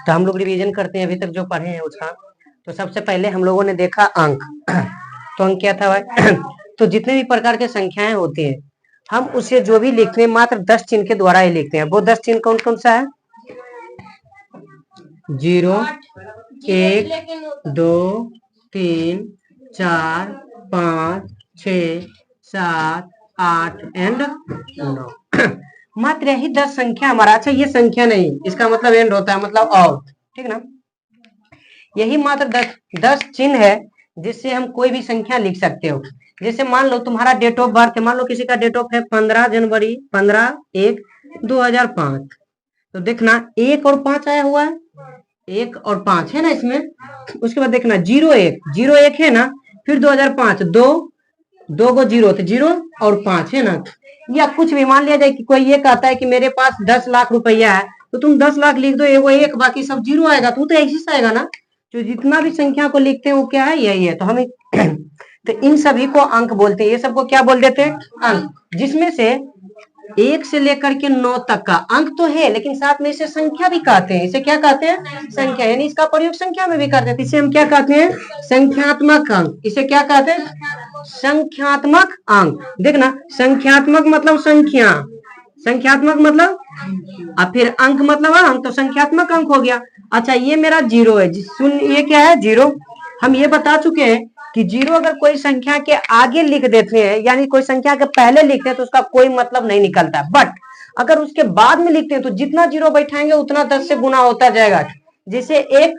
तो हम लोग रिवीजन करते हैं अभी तक जो पढ़े हैं उसका। तो सबसे पहले हम लोगों ने देखा अंक। तो अंक क्या था भाई? तो जितने भी प्रकार के संख्याएं होती है हम उसे जो भी लिखते हैं मात्र 10 चिन्ह के द्वारा ही लिखते हैं। वो 10 चिन्ह कौन कौन सा है? 0, 1, 2, 3, 4, 5, 6, 7, 8 एंड 9। मात्र यही 10 संख्या हमारा। अच्छा ये संख्या नहीं, इसका मतलब एंड होता है, मतलब और, ठीक ना। यही मात्र 10 चिन्ह है जिससे हम कोई भी संख्या लिख सकते हो। जैसे मान लो तुम्हारा डेट ऑफ बर्थ है, मान लो किसी का डेट ऑफ है 15 जनवरी 15/1/2005। तो देखना 1 और 5 आया हुआ है, 1 और 5 है ना इसमें। उसके बाद देखना 0 1 है ना, फिर 2005 दो गो 0 तो 0 और 5 है ना। या कुछ भी मान लिया जाए कि कोई ये कहता है कि मेरे पास 10 लाख रुपया है, तो तुम 10 लाख लिख दो, एगो 1 बाकी सब 0 आएगा, तो ऐसे से आएगा ना। तो जितना भी संख्या को लिखते हैं वो क्या है? यही है। तो हमें तो इन सभी को अंक बोलते हैं। ये सबको क्या बोल देते हैं? अंक। जिसमें से 1 से लेकर के 9 तक का अंक तो है, लेकिन साथ में इसे संख्या भी कहते हैं। इसे क्या कहते हैं? संख्या। यानी इसका प्रयोग संख्या में भी करते हैं। इसे हम क्या कहते हैं? संख्यात्मक अंक। इसे क्या कहते हैं? संख्यात्मक अंक। देखना संख्यात्मक मतलब संख्या, संख्यात्मक मतलब अब फिर अंक मतलब अंक, तो संख्यात्मक अंक हो गया। अच्छा ये मेरा 0 है, सुन ये क्या है? 0। हम ये बता चुके हैं कि 0 अगर कोई संख्या के आगे लिख देते हैं, यानी कोई संख्या के पहले लिखते हैं, तो उसका कोई मतलब नहीं निकलता है। बट अगर उसके बाद में लिखते हैं तो जितना 0 बैठाएंगे उतना 10 से गुना होता जाएगा। जैसे एक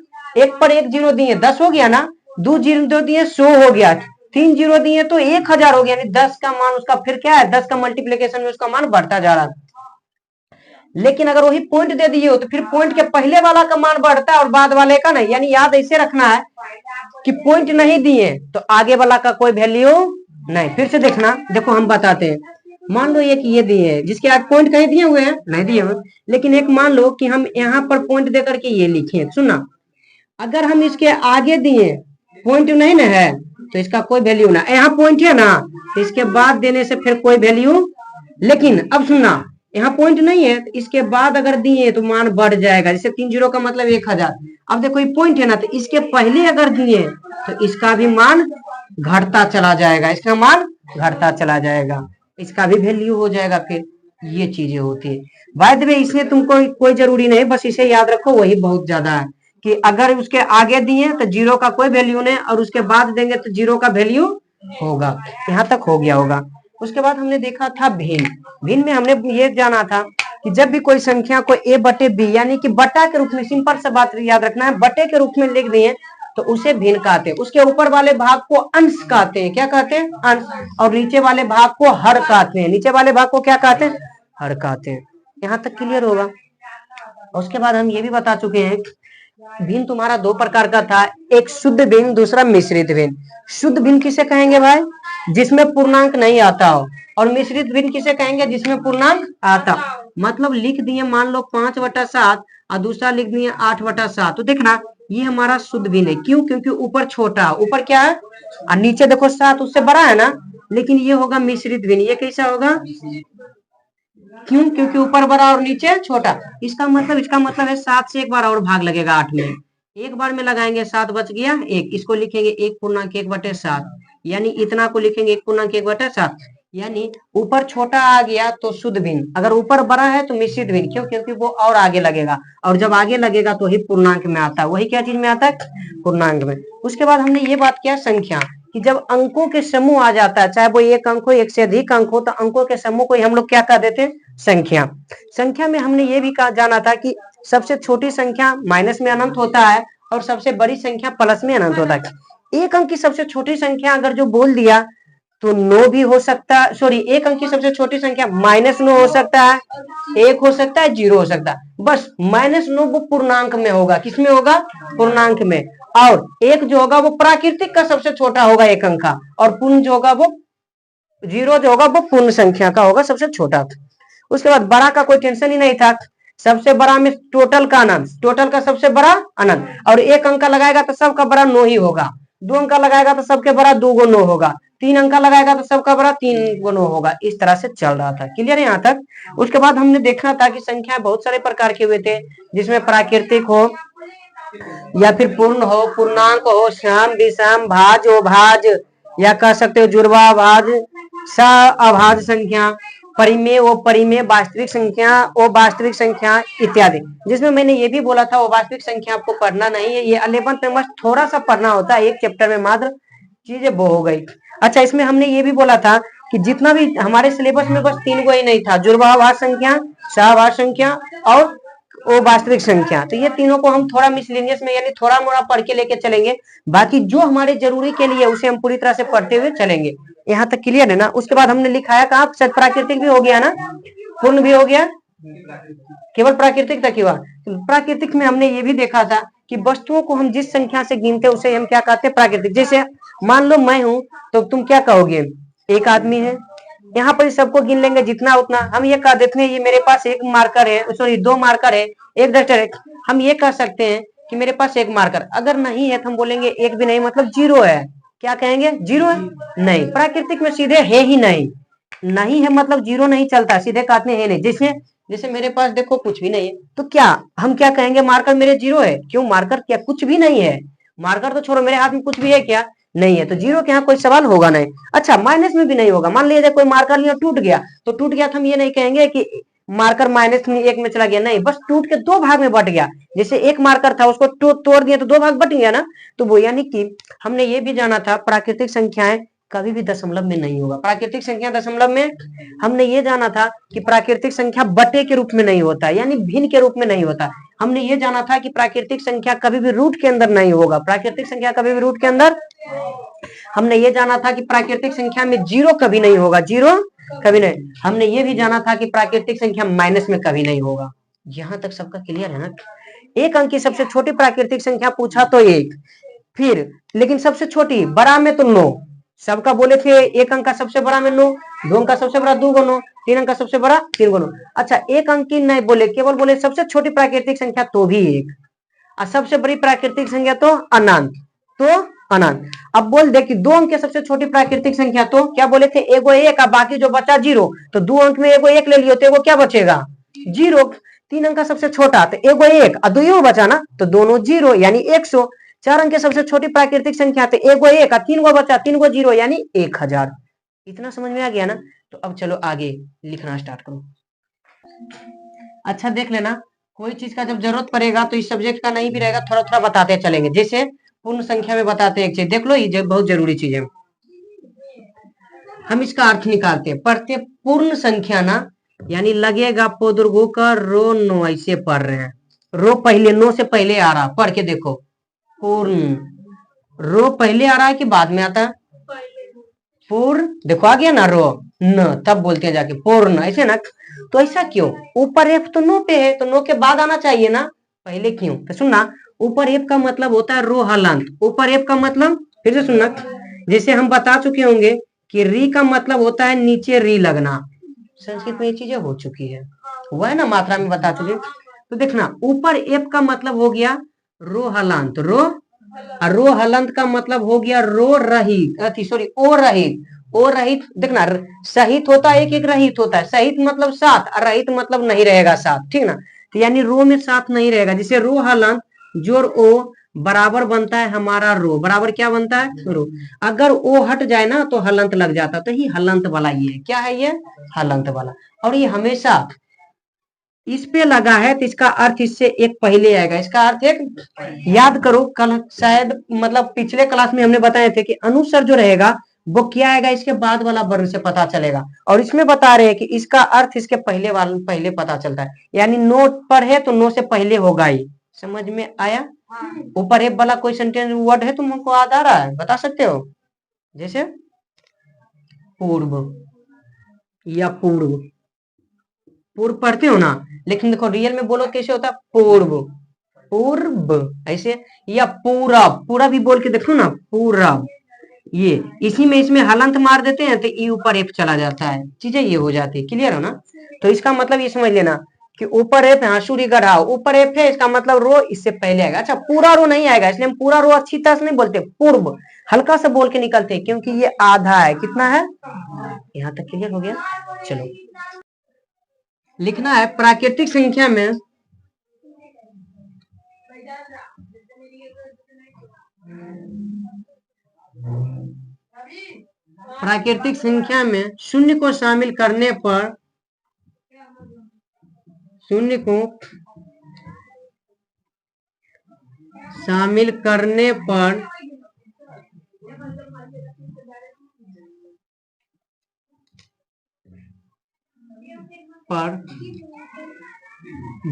पर 1 0 दिए 10 हो गया ना, 2 0 दिए 100 हो गया, 3 0 दिए तो 1000 हो गया। यानी 10 का मान उसका फिर क्या है? 10 का मल्टीप्लीकेशन में उसका मान बढ़ता जा रहा है। लेकिन अगर वही पॉइंट दे दिए हो तो फिर पॉइंट के पहले वाला का मान बढ़ता है और बाद वाले का नहीं। यानी याद ऐसे रखना है कि पॉइंट नहीं दिए तो आगे वाला का कोई वैल्यू नहीं। फिर से देखना, देखो हम बताते हैं। मान लो एक ये दिए है जिसके आगे पॉइंट कहीं दिए हुए हैं? नहीं दिए हुए। लेकिन एक मान लो कि हम यहाँ पर पॉइंट दे करके ये लिखे, सुनना, अगर हम इसके आगे दिए पॉइंट नहीं ना है तो इसका कोई वैल्यू ना। यहाँ पॉइंट है ना, तो इसके बाद देने से फिर कोई वैल्यू। लेकिन अब सुनना, यहाँ पॉइंट नहीं है तो इसके बाद अगर दिए तो मान बढ़ जाएगा। जैसे 3 0 का मतलब 1000। अब देखो ये पॉइंट है ना, तो इसके पहले अगर दिए तो इसका भी मान घटता चला जाएगा, इसका मान घटता चला जाएगा, इसका भी वैल्यू हो जाएगा। फिर ये चीजें होती है। बाय द वे इसमें तुमको कोई जरूरी नहीं, बस इसे याद रखो, वही बहुत ज्यादा है कि अगर उसके आगे दिए तो 0 का कोई वैल्यू नहीं और उसके बाद देंगे तो 0 का वैल्यू होगा। यहाँ तक हो गया होगा। उसके बाद हमने देखा था भिन्न। भिन्न में हमने ये जाना था कि जब भी कोई संख्या को a बटे b यानी कि बटा के रूप में, सिंपल सा बात याद रखना है, बटे के रूप में लिख दिए तो उसे भिन्न कहते हैं। उसके ऊपर वाले भाग को अंश कहते हैं। क्या कहते हैं? अंश। और नीचे वाले भाग को हर कहते हैं। नीचे वाले भाग को क्या कहते हैं? हर कहते हैं। यहाँ तक क्लियर होगा। उसके बाद हम ये भी बता चुके हैं भिन्न तुम्हारा 2 प्रकार का था, एक शुद्ध भिन्न, दूसरा मिश्रित भिन्न। शुद्ध भिन्न किसे कहेंगे भाई? जिसमें पूर्णांक नहीं आता हो। और मिश्रित भिन्न किसे कहेंगे? जिसमें पूर्णांक आता। मतलब लिख दिए मान लो 5/7 और दूसरा लिख दिए 8/7। तो देखना ये हमारा शुद्ध भिन्न है। क्यों? क्योंकि ऊपर छोटा, ऊपर क्या है और नीचे देखो 7 उससे बड़ा है ना। लेकिन ये होगा मिश्रित भिन्न। ये कैसा होगा? क्यों? क्योंकि ऊपर बड़ा और नीचे छोटा। इसका मतलब है 7 से एक बार और भाग लगेगा 8 में। एक बार में लगाएंगे 7 बच गया 1, इसको लिखेंगे 1/1/7, यानी इतना को लिखेंगे 1/1/7। यानी ऊपर छोटा आ गया तो शुद्ध भिन्न, अगर ऊपर बड़ा है तो मिश्रित भिन्न। क्यों? क्योंकि वो और आगे लगेगा, और जब आगे लगेगा तो ही पूर्णांक में आता है। वही क्या चीज में आता है? पूर्णांक में। उसके बाद हमने ये बात किया संख्या कि जब अंकों के समूह आ जाता है, चाहे वो एक अंक हो, एक से अधिक अंक हो, तो अंकों के समूह को हम लोग क्या कह देते हैं? संख्या। संख्या में हमने ये भी जाना था कि सबसे छोटी संख्या माइनस में अनंत होता है और सबसे बड़ी संख्या प्लस में अनंत होता है। एक अंक की सबसे छोटी संख्या अगर जो बोल दिया तो 9 भी हो सकता है, सॉरी, एक अंक की सबसे छोटी संख्या -9 हो सकता है, 1 हो सकता है, 0 हो सकता है। बस -9 वो पूर्णांक में होगा। किसमें होगा? पूर्णांक में। और 1 जो होगा वो प्राकृतिक का सबसे छोटा होगा एक अंक का, और पूर्ण जो होगा वो 0 जो होगा वो पूर्ण संख्या का होगा सबसे छोटा। उसके बाद बड़ा का कोई टेंशन ही नहीं था। सबसे बड़ा में टोटल का अनंत, टोटल का सबसे बड़ा अनंत। और एक अंक लगाएगा तो सबका बड़ा 9 ही होगा, 2 अंक लगाएगा तो सबके बड़ा 2 गो 9 होगा, 3 अंक लगाएगा तो सबका बड़ा 3 गो 9 होगा। इस तरह से चल रहा था। क्लियर है यहाँ तक? उसके बाद हमने देखा था कि संख्या बहुत सारे प्रकार के हुए थे, जिसमें प्राकृतिक हो, या फिर पूर्ण हो, पूर्णांक हो, सम विषम, भाज हो, भाज, या कह सकते हो जुड़वा भाज, अभाज्य संख्या, परिमेय वो परिमेय, वास्तविक संख्या वो वास्तविक संख्या इत्यादि। जिसमें मैंने ये भी बोला था वो वास्तविक संख्या आपको पढ़ना नहीं है, ये 11th में बस थोड़ा सा पढ़ना होता है, एक चैप्टर में मात्र चीजें वो हो गई। अच्छा, इसमें हमने ये भी बोला था कि जितना भी हमारे सिलेबस में बस 3 को ही नहीं था, जुड़वाभाज्य संख्या, सहभाज्य संख्या और वो वास्तविक संख्या, तो ये तीनों को हम थोड़ा मिसलेनियस में यानी थोड़ा मोड़ा पढ़ के लेके चलेंगे, बाकी जो हमारे जरूरी के लिए उसे हम पूरी तरह से पढ़ते हुए चलेंगे। यहाँ तक क्लियर है ना। उसके बाद हमने लिखाया कहा सत प्राकृतिक भी हो गया ना, पूर्ण भी हो गया, केवल प्राकृतिक तक ही हुआ। प्राकृतिक में हमने ये भी देखा था कि वस्तुओं को हम जिस संख्या से गिनते हैं उसे हम क्या कहते हैं, प्राकृतिक। जैसे मान लो मैं हूं तो तुम क्या कहोगे, एक आदमी है, यहाँ पर सबको गिन लेंगे जितना उतना। हम ये कह देते हैं ये मेरे पास एक मार्कर है, सॉरी 2 मार्कर है, एक डस्टर है, हम ये कह सकते हैं कि मेरे पास एक मार्कर। अगर नहीं है तो हम बोलेंगे एक भी नहीं मतलब 0 है। क्या कहेंगे, 0 है। नहीं, प्राकृतिक में सीधे है ही नहीं, नहीं है मतलब 0 नहीं चलता, सीधे कहते हैं नहीं। जैसे जैसे मेरे पास देखो कुछ भी नहीं है तो क्या हम क्या कहेंगे, मार्कर मेरे 0 है। क्यों, मार्कर क्या कुछ भी नहीं है, मार्कर तो छोड़ो, मेरे हाथ में कुछ भी है क्या, नहीं है, तो 0 के यहाँ कोई सवाल होगा नहीं। अच्छा, माइनस में भी नहीं होगा। मान लीजिए कोई मार्कर लिया टूट गया, तो टूट गया तो हम ये नहीं कहेंगे कि मार्कर -1 में चला गया, नहीं, बस टूट के 2 भाग में बट गया। जैसे एक मार्कर था उसको तोड़ दिया तो 2 भाग बट गया ना। तो वो यानी कि हमने ये भी जाना था प्राकृतिक संख्याएं कभी भी दशमलव में नहीं होगा। प्राकृतिक संख्या दशमलव में, हमने ये जाना था कि प्राकृतिक संख्या बटे के रूप में नहीं होता, यानी भिन्न के रूप में नहीं होता। हमने ये जाना था कि प्राकृतिक संख्या कभी भी रूट के अंदर नहीं होगा, प्राकृतिक संख्या कभी भी रूट के अंदर। हमने ये जाना था कि प्राकृतिक संख्या में 0 कभी नहीं होगा, 0 कभी नहीं। हमने ये भी जाना था कि प्राकृतिक संख्या माइनस में कभी नहीं होगा। यहां तक सबका क्लियर है ना। एक अंक की सबसे छोटी प्राकृतिक संख्या पूछा तो 1, फिर लेकिन सबसे छोटी बड़ा में तो 9, सबका बोले थे एक अंक का सबसे बड़ा में 9, 2 अंक का सबसे बड़ा 2 गुना, 3 अंक का सबसे बड़ा 3 गुना। अच्छा, एक अंक की नहीं बोले, केवल बोले सबसे छोटी प्राकृतिक संख्या तो भी 1, और सबसे बड़ी प्राकृतिक संख्या तो अनंत, तो अनंत। अब बोल दे कि 2 अंक की सबसे छोटी प्राकृतिक संख्या, तो क्या बोले थे, एगो 1 और बाकी जो बचा 0, तो 2 अंक में एगो 1 ले लियो तो एगो क्या बचेगा, 0। 3 अंक का सबसे छोटा तो एगो 1 और 2 बचा ना, तो दोनों 0 यानी 100। 4 अंक की सबसे छोटी प्राकृतिक संख्या तो एगो 1 और 3 गो बचा, 3 गो 0 यानी 1000। इतना समझ में आ गया ना। तो अब चलो आगे लिखना स्टार्ट करो। अच्छा, देख लेना, कोई चीज का जब जरूरत पड़ेगा तो इस सब्जेक्ट का नहीं भी रहेगा, थोड़ा थोड़ा बताते चलेंगे। जैसे पूर्ण संख्या में बताते हैं एक चीज, देख लो, ये बहुत जरूरी चीज है। हम इसका अर्थ निकालते हैं, पढ़ते पूर्ण संख्या ना, यानी लगेगा पोदुर्गो का रो नो, ऐसे पढ़ रहे हैं, रो पहले, नो से पहले आ रहा, पढ़ के देखो, पूर्ण, रो पहले आ रहा है कि बाद में आता है, पूर्ण, देखो आ गया ना रो न, तब बोलते हैं जाके पूर्ण, ऐसे ना। तो ऐसा क्यों, ऊपर एफ तो नो पे है, तो नो के बाद आना चाहिए ना, पहले क्यों, तो सुनना, ऊपर एफ का मतलब होता है रो हलंत। ऊपर एफ का मतलब फिर से सुनना, जैसे हम बता चुके होंगे कि री का मतलब होता है नीचे री लगना, संस्कृत में ये चीजें हो चुकी है, वह है ना, मात्रा में बता चुके। तो देखना, ऊपर एफ का मतलब हो गया रो हलंत, रो, और रो हलंत का मतलब हो गया रो रहित, सॉरी ओ रहित, ओ रहित। देखना, सहित होता है, एक एक रहित होता है, सहित मतलब साथ और रहित मतलब नहीं रहेगा साथ, ठीक ना। तो यानी रो में साथ नहीं रहेगा। जैसे रो हलंत जोड़ ओ बराबर बनता है हमारा रो, बराबर क्या बनता है, रो। अगर ओ हट जाए ना तो हलंत लग जाता, तो ही हलंत वाला ये है, क्या है ये, हलंत वाला। और ये हमेशा इस पे लगा है तो इसका अर्थ इससे एक पहले आएगा, इसका अर्थ एक, याद करो कल शायद मतलब पिछले क्लास में हमने बताए थे कि अनुस्वर जो रहेगा वो क्या आएगा, इसके बाद वाला वर्ण से पता चलेगा। और इसमें बता रहे हैं कि इसका अर्थ इसके पहले वाले पहले पता चलता है, यानी नो पर है तो नो से पहले होगा ही। समझ में आया। ऊपर एक वाला कोई सेंटेंस वर्ड है तुमको याद आ रहा है, बता सकते हो, जैसे पूर्व या पूर्व, पूर्व पढ़ते हो ना, लेकिन देखो रियल में बोलो कैसे होता है, पूर्व, पूर्व ऐसे, या पूरा, पूरा भी बोल के देखो ना, पूरा, ये इसी में इसमें हलंत मार देते हैं तो ई ऊपर एफ चला जाता है, चीजें ये हो जाती है, क्लियर हो ना। तो इसका मतलब ये समझ लेना कि ऊपर एफ, हाँ सूर्य गढ़ा ऊपर एफ है, इसका मतलब रो इससे पहले आएगा। अच्छा, पूरा रो नहीं आएगा, इसलिए हम पूरा रो अच्छी तरह से नहीं बोलते, पूर्व हल्का सा बोल के निकलते, क्योंकि ये आधा है, कितना है, यहाँ तक क्लियर हो गया। चलो लिखना है प्राकृतिक संख्या में प्राकृतिक संख्या में शून्य को शामिल करने पर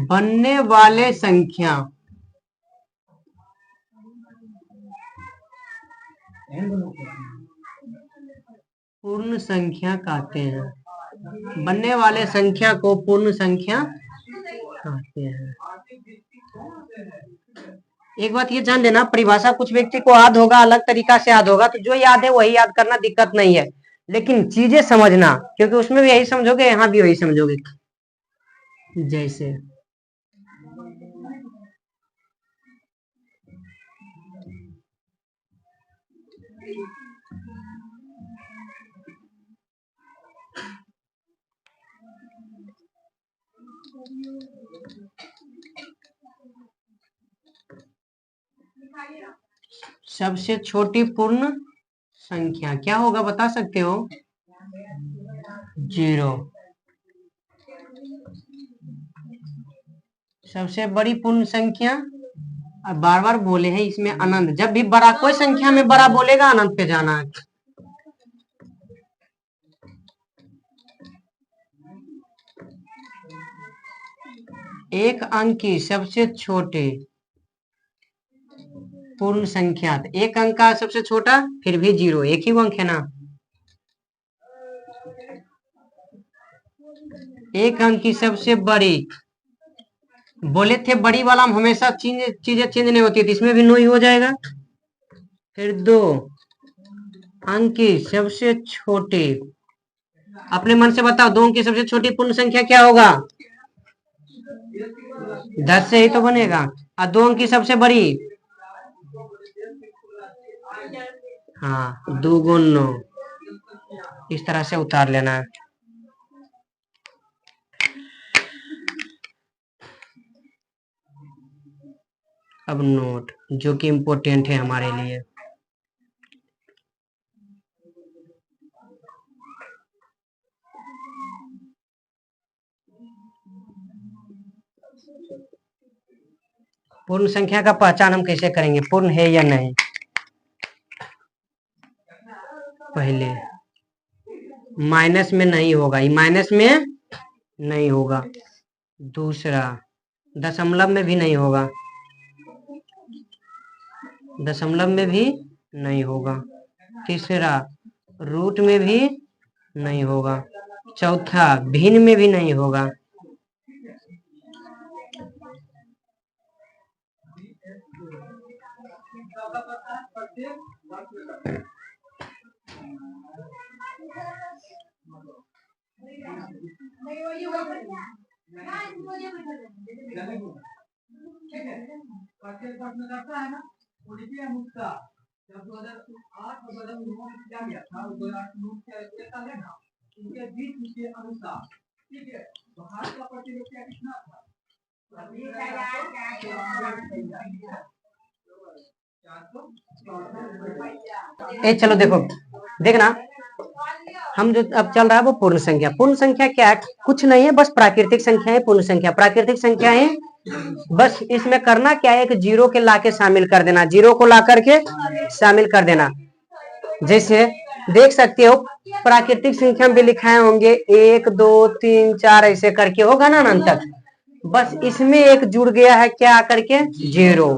बनने वाले संख्या पूर्ण संख्या कहते हैं। बनने वाले संख्या को पूर्ण संख्या कहते हैं। एक बात ये जान लेना, परिभाषा कुछ व्यक्ति को याद होगा, अलग तरीका से याद होगा, तो जो याद है वही याद करना, दिक्कत नहीं है, लेकिन चीजें समझना, क्योंकि उसमें भी यही समझोगे, यहाँ भी वही समझोगे। जैसे सबसे छोटी पूर्ण संख्या क्या होगा, बता सकते हो? 0। सबसे बड़ी पूर्ण संख्या, अब बार बार बोले हैं इसमें अनंत, जब भी बड़ा कोई संख्या में बड़ा बोलेगा अनंत पे जाना है। एक अंक की सबसे छोटे पूर्ण संख्या, एक अंक का सबसे छोटा फिर भी 0, एक ही अंक है ना। एक अंक की सबसे बड़ी, बोले थे बड़ी वाला हमेशा चीजें चेंज नहीं होती, तो इसमें भी नो ही हो जाएगा। फिर 2 अंक की सबसे छोटे, अपने मन से बताओ 2 अंक की सबसे छोटी पूर्ण संख्या क्या होगा? 10 से ही तो बनेगा। और 2 अंक की सबसे बड़ी, हाँ 2 गुण 9, इस तरह से उतार लेना है। अब नोट जो कि इम्पोर्टेंट है हमारे लिए, पूर्ण संख्या का पहचान हम कैसे करेंगे, पूर्ण है या नहीं। पहले माइनस में नहीं होगा, ये माइनस में नहीं होगा। दूसरा दशमलव में भी नहीं होगा, दशमलव में भी नहीं होगा। तीसरा रूट में भी नहीं होगा। चौथा भिन्न में भी नहीं होगा। जब 2008 और 2009 में किया गया था, 2009 के साल है ना, उनके बीच के अनुसार, ठीक है, भारत का प्रतिशत कितना था? चलो देखो, देखना हम जो अब चल रहा है वो पूर्ण संख्या। पूर्ण संख्या क्या है? कुछ नहीं है, बस प्राकृतिक संख्या है पूर्ण संख्या। प्राकृतिक संख्या है, बस इसमें करना क्या है, एक 0 के लाके शामिल कर देना, 0 को ला करके शामिल कर देना। जैसे देख सकते हो प्राकृतिक संख्या में भी लिखाए होंगे 1 2 3 4 ऐसे करके होगा ना अनंत तक, बस इसमें एक जुड़ गया है क्या करके 0।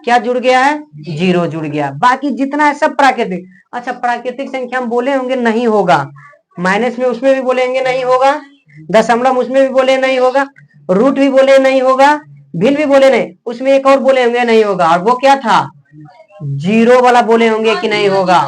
क्या जुड़ गया है? 0 जुड़ गया। बाकी जितना है सब प्राकृतिक। अच्छा प्राकृतिक संख्या हम बोले होंगे नहीं होगा, माइनस में उसमें भी बोलेंगे नहीं होगा, दशमलव उसमें भी बोले नहीं होगा, रूट भी बोले नहीं होगा, भिन्न भी बोले नहीं, उसमें एक और बोले होंगे नहीं होगा, और वो क्या था? 0 वाला बोले होंगे कि नहीं होगा।